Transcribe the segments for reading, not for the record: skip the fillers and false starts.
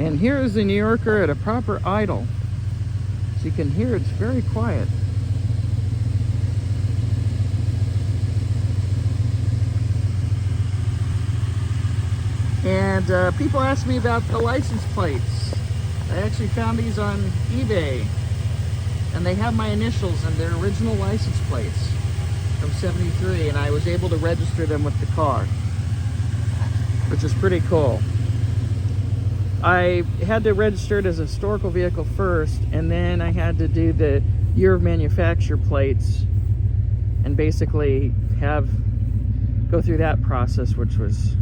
And here is the New Yorker at a proper idle. So you can hear it's very quiet. And people ask me about the license plates. I actually found these on eBay. And they have my initials and their original license plates from '73. And I was able to register them with the car, which is pretty cool. I had to register it as a historical vehicle first, and then I had to do the year of manufacture plates and basically go through that process, which was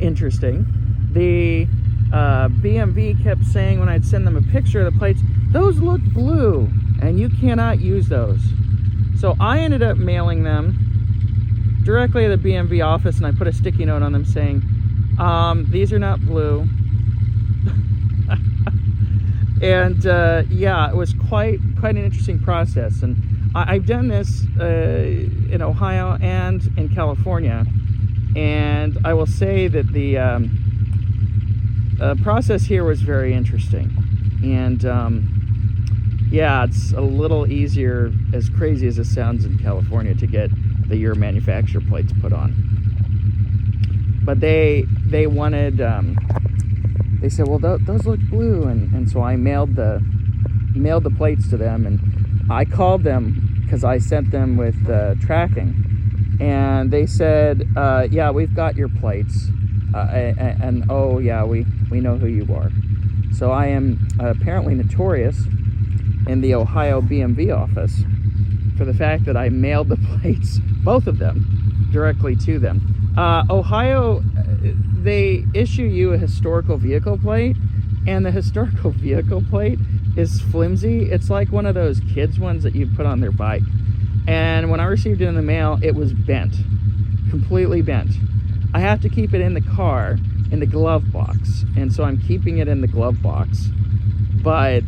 interesting. The BMV kept saying when I'd send them a picture of the plates, those look blue and you cannot use those. So I ended up mailing them directly to the BMV office, and I put a sticky note on them saying, these are not blue. And yeah, it was quite an interesting process. And I've done this in Ohio and in California, and I will say that the process here was very interesting. And yeah, it's a little easier, as crazy as it sounds, in California to get the year manufacture plates put on. But they wanted, they said, well, those look blue, and so I mailed the plates to them, and I called them because I sent them with tracking, and they said, yeah, we've got your plates, and oh yeah, we know who you are. So I am apparently notorious in the Ohio BMV office for the fact that I mailed the plates, both of them, directly to them. Ohio, they issue you a historical vehicle plate, and the historical vehicle plate is flimsy. It's like one of those kids ones that you put on their bike. And when I received it in the mail, it was bent, completely bent. I have to keep it in the car in the glove box, and so I'm keeping it in the glove box. But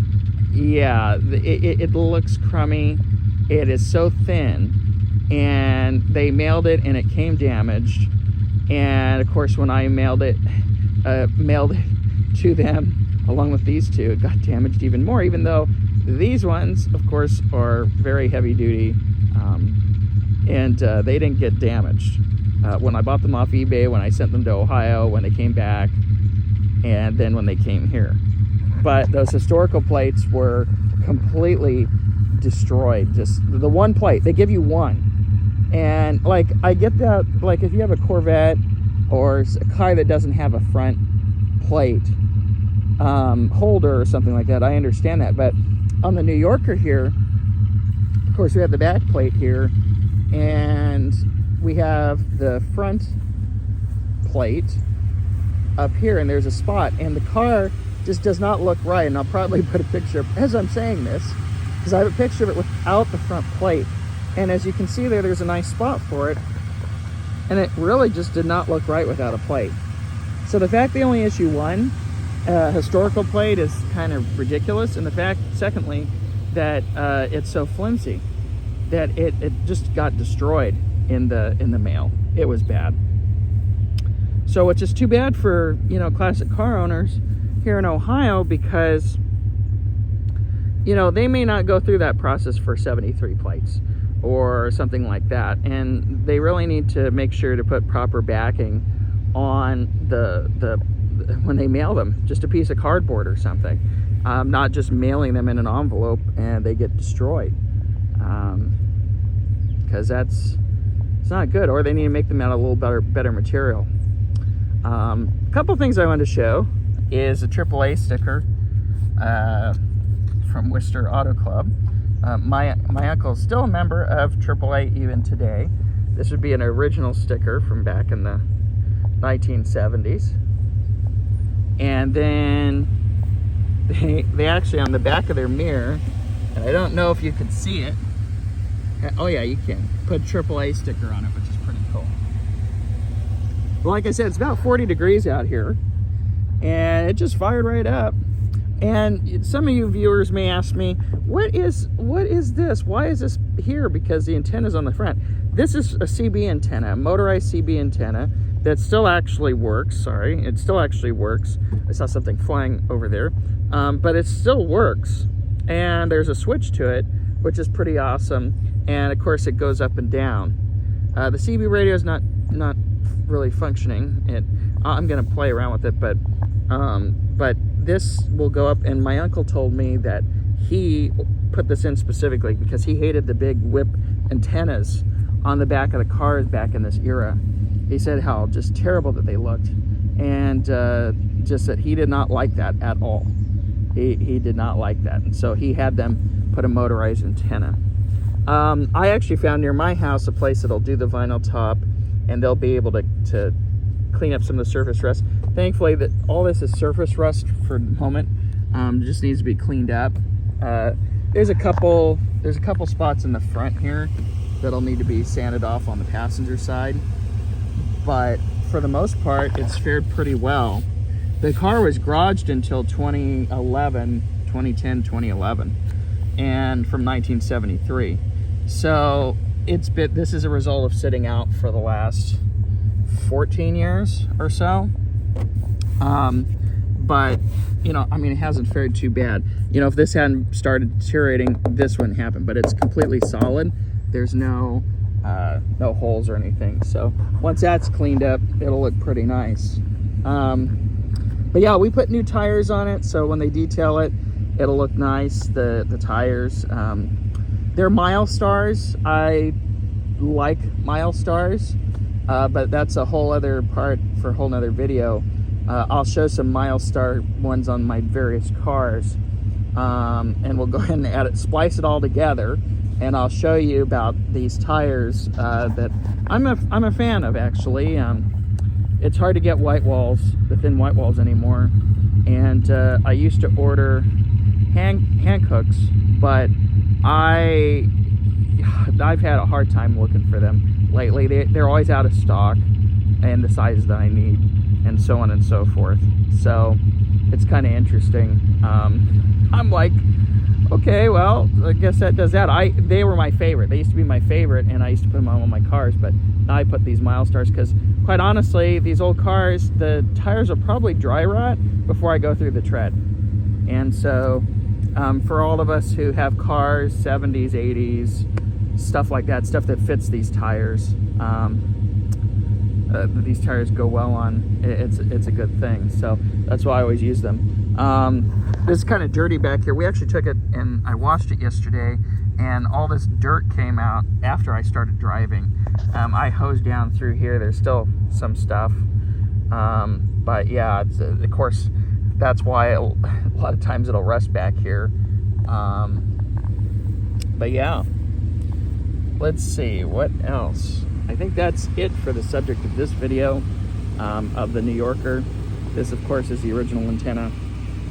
yeah, it looks crummy. It is so thin, and they mailed it and it came damaged. And of course, when I mailed it to them along with these two, it got damaged even more, even though these ones, of course, are very heavy duty, and they didn't get damaged. When I bought them off eBay, when I sent them to Ohio, when they came back, and then when they came here. But those historical plates were completely destroyed. Just the one plate, they give you one. And like, I get that, like if you have a Corvette or a car that doesn't have a front plate holder or something like that, I understand that. But on the New Yorker here, of course, we have the back plate here, and we have the front plate up here, and there's a spot, and the car just does not look right. And I'll probably put a picture up as I'm saying this, because I have a picture of it without the front plate. And as you can see there's a nice spot for it, and it really just did not look right without a plate. So the fact they only issue one historical plate is kind of ridiculous, and the fact, secondly, that it's so flimsy that it just got destroyed in the mail. It was bad. So it's just too bad for, you know, classic car owners here in Ohio, because, you know, they may not go through that process for 73 plates or something like that, and they really need to make sure to put proper backing on the when they mail them, just a piece of cardboard or something, not just mailing them in an envelope and they get destroyed, because it's not good. Or they need to make them out of a little better material. A couple things I wanted to show is a AAA sticker from Worcester Auto Club. My uncle is still a member of AAA even today. This would be an original sticker from back in the 1970s. And then they actually, on the back of their mirror, and I don't know if you can see it. Oh yeah, you can. Put a AAA sticker on it, which is pretty cool. Like I said, it's about 40 degrees out here, and it just fired right up. And some of you viewers may ask me, what is this? Why is this here? Because the antenna's on the front. This is a CB antenna, a motorized CB antenna. that still actually works. Sorry, it still actually works. I saw something flying over there, but it still works. And there's a switch to it, which is pretty awesome. And of course, it goes up and down. The CB radio is not really functioning. I'm gonna play around with it, but this will go up. And my uncle told me that he put this in specifically because he hated the big whip antennas on the back of the cars back in this era. He said how just terrible that they looked, and just that he did not like that at all. He did not like that, and so he had them put a motorized antenna. I actually found near my house a place that'll do the vinyl top, and they'll be able to clean up some of the surface rust. Thankfully, that all this is surface rust for the moment. Just needs to be cleaned up. There's a couple spots in the front here that'll need to be sanded off on the passenger side, but for the most part, it's fared pretty well. The car was garaged until 2010, 2011, and from 1973. So this is a result of sitting out for the last 14 years or so. But, you know, I mean, it hasn't fared too bad. You know, if this hadn't started deteriorating, this wouldn't happen, but it's completely solid. There's no holes or anything. So once that's cleaned up, it'll look pretty nice. But yeah, we put new tires on it, so when they detail it, it'll look nice. The tires, they're Milestars. I like Milestars, but that's a whole other part for a whole nother video. I'll show some Milestar ones on my various cars, and we'll go ahead and splice it all together, and I'll show you about these tires that I'm a fan of, actually. It's hard to get white walls, the thin white walls anymore, and I used to order hand hooks, but I've had a hard time looking for them lately. They're always out of stock and the sizes that I need, and so on and so forth. So it's kind of interesting. I'm like, okay, well, I guess that does that. They were my favorite. They used to be my favorite, and I used to put them on all my cars, but now I put these Milestars because, quite honestly, these old cars, the tires will probably dry rot before I go through the tread. And so for all of us who have cars, 70s, 80s, stuff like that, stuff that fits these tires, these tires go well on, it's a good thing. So that's why I always use them. This is kind of dirty back here. We actually took it and I washed it yesterday, and all this dirt came out after I started driving. I hosed down through here. There's still some stuff, but yeah, of course, that's why a lot of times it'll rust back here. But yeah, let's see what else. I think that's it for the subject of this video, of the New Yorker. This, of course, is the original antenna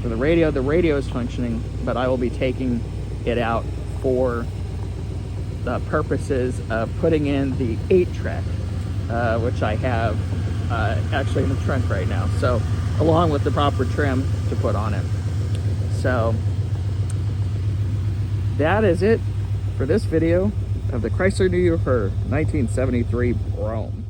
for the radio. The radio is functioning, but I will be taking it out for the purposes of putting in the 8-track, which I have actually in the trunk right now. So, along with the proper trim to put on it. So, that is it for this video of the Chrysler New Yorker 1973 Brougham.